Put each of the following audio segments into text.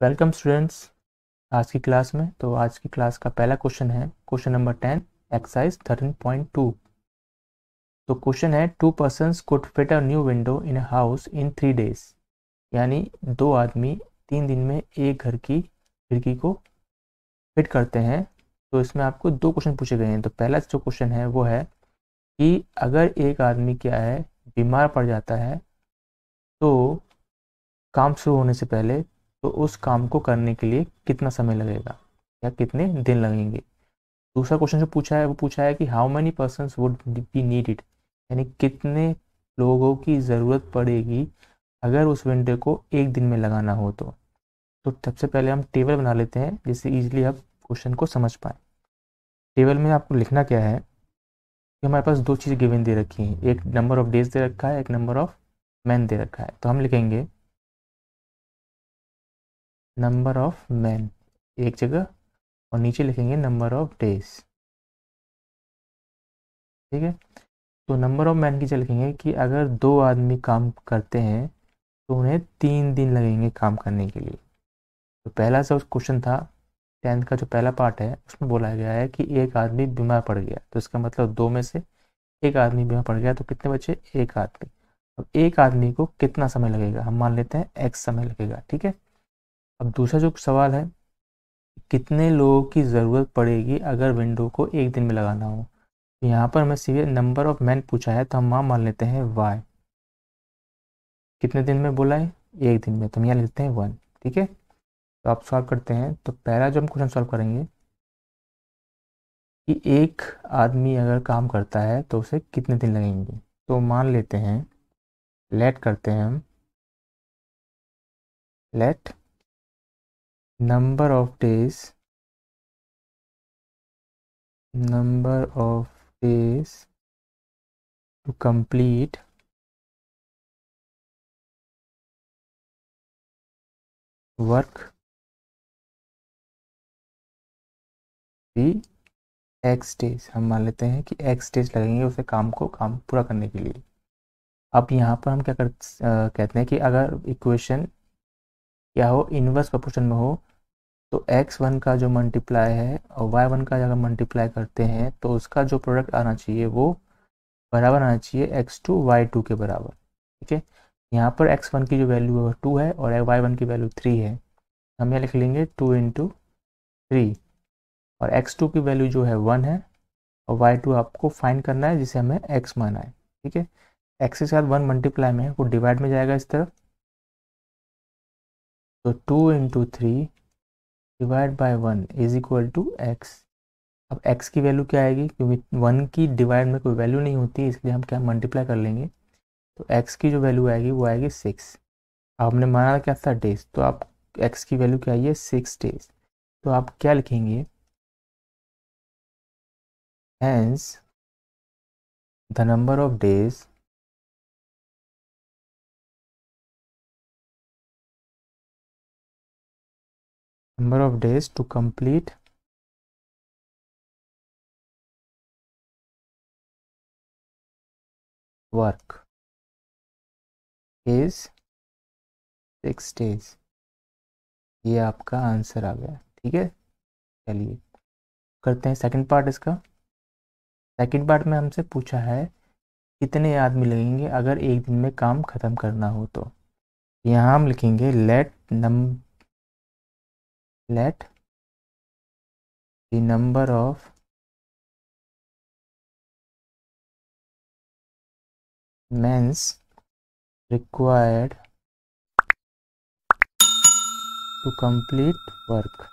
Welcome students. आज की class में आज की क्लास का पहला क्वेश्चन है क्वेश्चन नंबर 10 एक्सरसाइज 13.2। तो क्वेश्चन है 2 persons could fit a new window in a house in 3 days। यानी 2 आदमी 3 दिन में एक घर की खिड़की को फिट करते हैं। तो इसमें आपको 2 क्वेश्चन पूछे गए हैं। तो पहला जो क्वेश्चन है वो है कि अगर एक आदमी क्या है बीमार पड़ जाता है तो काम शुरू होने से पहले तो उस काम को करने के लिए कितना समय लगेगा या कितने दिन लगेंगे। दूसरा क्वेश्चन जो पूछा है वो पूछा है कि how many persons would be needed, यानी कितने लोगों की ज़रूरत पड़ेगी अगर उस विंडो को एक दिन में लगाना हो। तो सबसे पहले हम टेबल बना लेते हैं जिससे इजीली आप क्वेश्चन को समझ पाएँ। टेबल में आपको लिखना क्या है कि हमारे पास 2 चीज़ें गिवन दे रखी हैं, एक नंबर ऑफ डेज दे रखा है, एक नंबर ऑफ मैन दे रखा है। तो हम लिखेंगे नंबर ऑफ मैन एक जगह और नीचे लिखेंगे नंबर ऑफ डेज। ठीक है। तो नंबर ऑफ मैन की जगह लिखेंगे कि अगर 2 आदमी काम करते हैं तो उन्हें 3 दिन लगेंगे काम करने के लिए। तो पहला जो क्वेश्चन था 10th का जो पहला पार्ट है उसमें बोला गया है कि एक आदमी बीमार पड़ गया, तो इसका मतलब 2 में से एक आदमी बीमार पड़ गया तो कितने बचे, एक आदमी। अब एक आदमी को कितना समय लगेगा, हम मान लेते हैं x समय लगेगा। ठीक है। अब दूसरा जो सवाल है कितने लोगों की ज़रूरत पड़ेगी अगर विंडो को एक दिन में लगाना हो। तो यहाँ पर हमें सीधे नंबर ऑफ मैन पूछा है तो हम वहाँ मान लेते हैं y। कितने दिन में बोला है, एक दिन में, तो हम यहाँ लिखते हैं 1। ठीक है। तो आप सॉल्व करते हैं। तो पहला जो हम क्वेश्चन सॉल्व करेंगे कि एक आदमी अगर काम करता है तो उसे कितने दिन लगेंगे। तो मान लेते हैं, लेट करते हैं हम, let number of days, number of days to complete work भी एक्स डेज। हम मान लेते हैं कि एक्स डेज लगेंगे उसे काम पूरा करने के लिए। अब यहाँ पर हम कहते हैं कि अगर इक्वेशन क्या हो, इनवर्स प्रोपोर्शन में हो, तो x1 का जो मल्टीप्लाई है और y1 का अगर मल्टीप्लाई करते हैं तो उसका जो प्रोडक्ट आना चाहिए वो बराबर आना चाहिए x2 y2 के बराबर। ठीक है। यहाँ पर x1 की जो वैल्यू है वो 2 है और y1 की वैल्यू 3 है। हम यहाँ लिख लेंगे 2 इंटू 3 और x2 की वैल्यू जो है 1 है और y2 आपको फाइंड करना है जिसे हमें x माना है। ठीक है। x के साथ 1 मल्टीप्लाई में है वो डिवाइड में जाएगा इस तरफ, तो 2 into 3 divide by 1 is equal to X. अब x की वैल्यू क्या आएगी, क्योंकि 1 की डिवाइड में कोई वैल्यू नहीं होती इसलिए हम क्या मल्टीप्लाई कर लेंगे। तो x की जो वैल्यू आएगी वो आएगी 6। अब हमने माना क्या था डेज, तो आप x की वैल्यू क्या आई है 6 डेज। तो आप क्या लिखेंगे, hence the number of days to complete work is 6 days. ये आपका आंसर आ गया। ठीक है। चलिए करते हैं सेकंड पार्ट इसका। सेकंड पार्ट में हमसे पूछा है कितने आदमी लगेंगे अगर एक दिन में काम ख़त्म करना हो। तो यहाँ हम लिखेंगे let the number of mens required to complete work,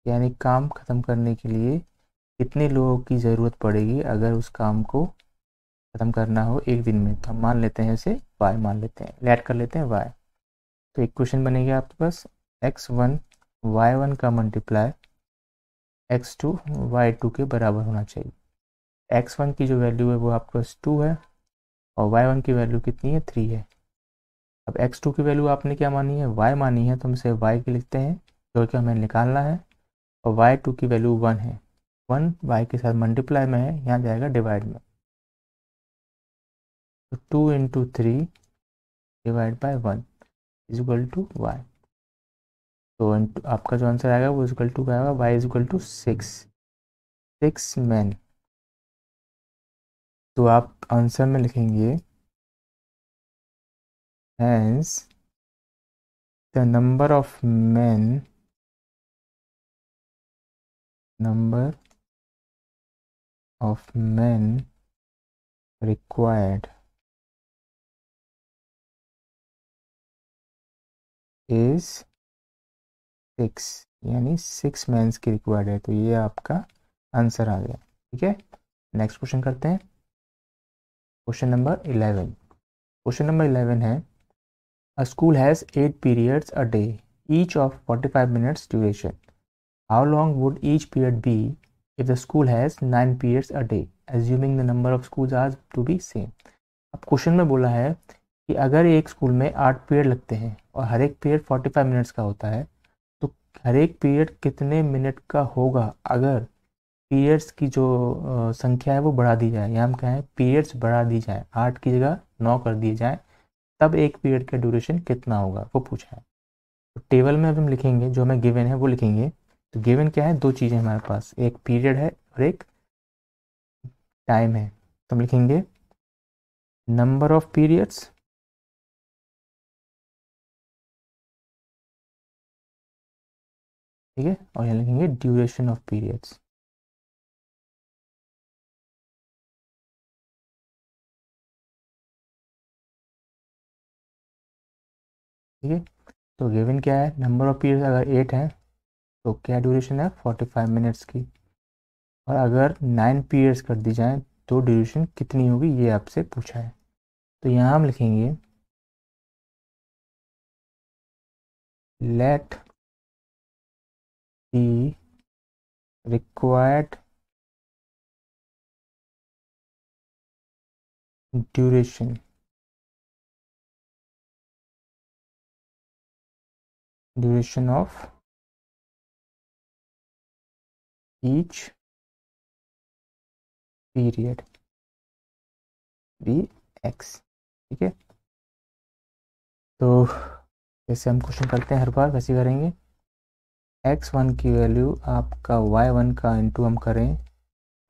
यानी काम ख़त्म करने के लिए कितने लोगों की ज़रूरत पड़ेगी अगर उस काम को ख़त्म करना हो एक दिन में। तो हम मान लेते हैं इसे y मान लेते हैं, लेट कर लेते हैं y। तो एक क्वेश्चन बनेगा आपके पास x1 y1 का मल्टीप्लाई x2 y2 के बराबर होना चाहिए। x1 की जो वैल्यू है वो आपके पास 2 है और y1 की वैल्यू कितनी है 3 है। अब x2 की वैल्यू आपने क्या मानी है, y मानी है, तो हम इसे y की लिखते हैं जो कि हमें निकालना है। और y2 की वैल्यू 1 है, 1 y के साथ मल्टीप्लाई में है, यहाँ जाएगा डिवाइड में। तो 2 into 3 divide by 1 is equal to y। तो आपका जो आंसर आएगा वो इक्वल टू क्या आएगा, Y is equal to 6 man. तो आप आंसर में लिखेंगे hence the number of men required is 6, यानी 6 मेंस की रिक्वायर्ड है। तो ये आपका आंसर आ गया। ठीक है, नेक्स्ट क्वेश्चन करते हैं। Question number 11। क्वेश्चन नंबर 11 है, अ school has 8 periods a day, each of 45 minutes duration. How long would each period be if the school has 9 periods a day, assuming the number of schools are to be same? अब question में बोला है कि अगर एक school में 8 period लगते हैं और हर एक पीरियड 45 मिनट्स का होता है, तो हर एक पीरियड कितने मिनट का होगा अगर पीरियड्स की जो संख्या है वो बढ़ा दी जाए, या हम कहें पीरियड्स बढ़ा दी जाए, 8 की जगह 9 कर दिए जाए, तब एक पीरियड का ड्यूरेशन कितना होगा वो पूछा है। तो टेबल में अब हम लिखेंगे, जो हमें गिवन है वो लिखेंगे। तो गिवन क्या है, दो चीज़ें हमारे पास, एक पीरियड है और एक टाइम है। तो हम लिखेंगे नंबर ऑफ पीरियड्स ठीक है, और यहाँ लिखेंगे ड्यूरेशन ऑफ पीरियड्स। ठीक है, तो गिवन क्या है, नंबर ऑफ पीरियड्स अगर 8 है तो क्या ड्यूरेशन है 45 मिनट्स की, और अगर 9 पीरियड्स कर दी जाए तो ड्यूरेशन कितनी होगी ये आपसे पूछा है। तो यहाँ हम लिखेंगे let the required duration of each period be X. ठीक है, तो जैसे हम क्वेश्चन करते हैं हर बार वैसे करेंगे। x1 की वैल्यू आपका y1 का इंटू हम करें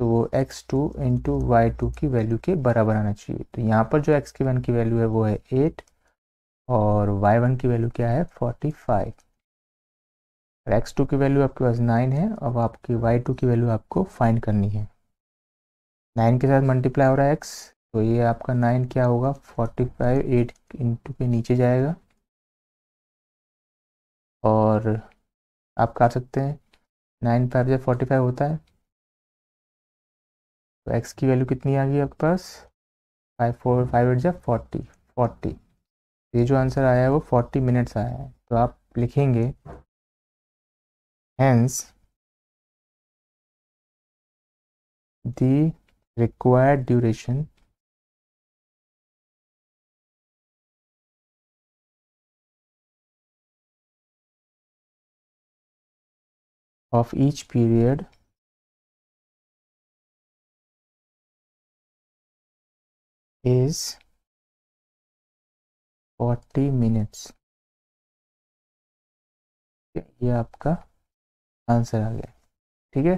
तो वो x2 इंटू y2 की वैल्यू के बराबर आना चाहिए। तो यहाँ पर जो x1 की वैल्यू है वो है 8 और y1 की वैल्यू क्या है 45। और x2 की वैल्यू आपके पास 9 है, अब आपकी y2 की वैल्यू आपको फाइंड करनी है। 9 के साथ मल्टीप्लाई हो रहा है x, तो ये आपका 9 क्या होगा 45, 8 इंटू के नीचे जाएगा और आप कर सकते हैं 9 5 जब 45 होता है, तो x की वैल्यू कितनी आ गई आपके पास 5 जब 40। ये जो आंसर आया है वो 40 मिनट्स आया है। तो आप लिखेंगे hence the required duration of each period is 40 minutes। ये आपका आंसर आ गया। ठीक है,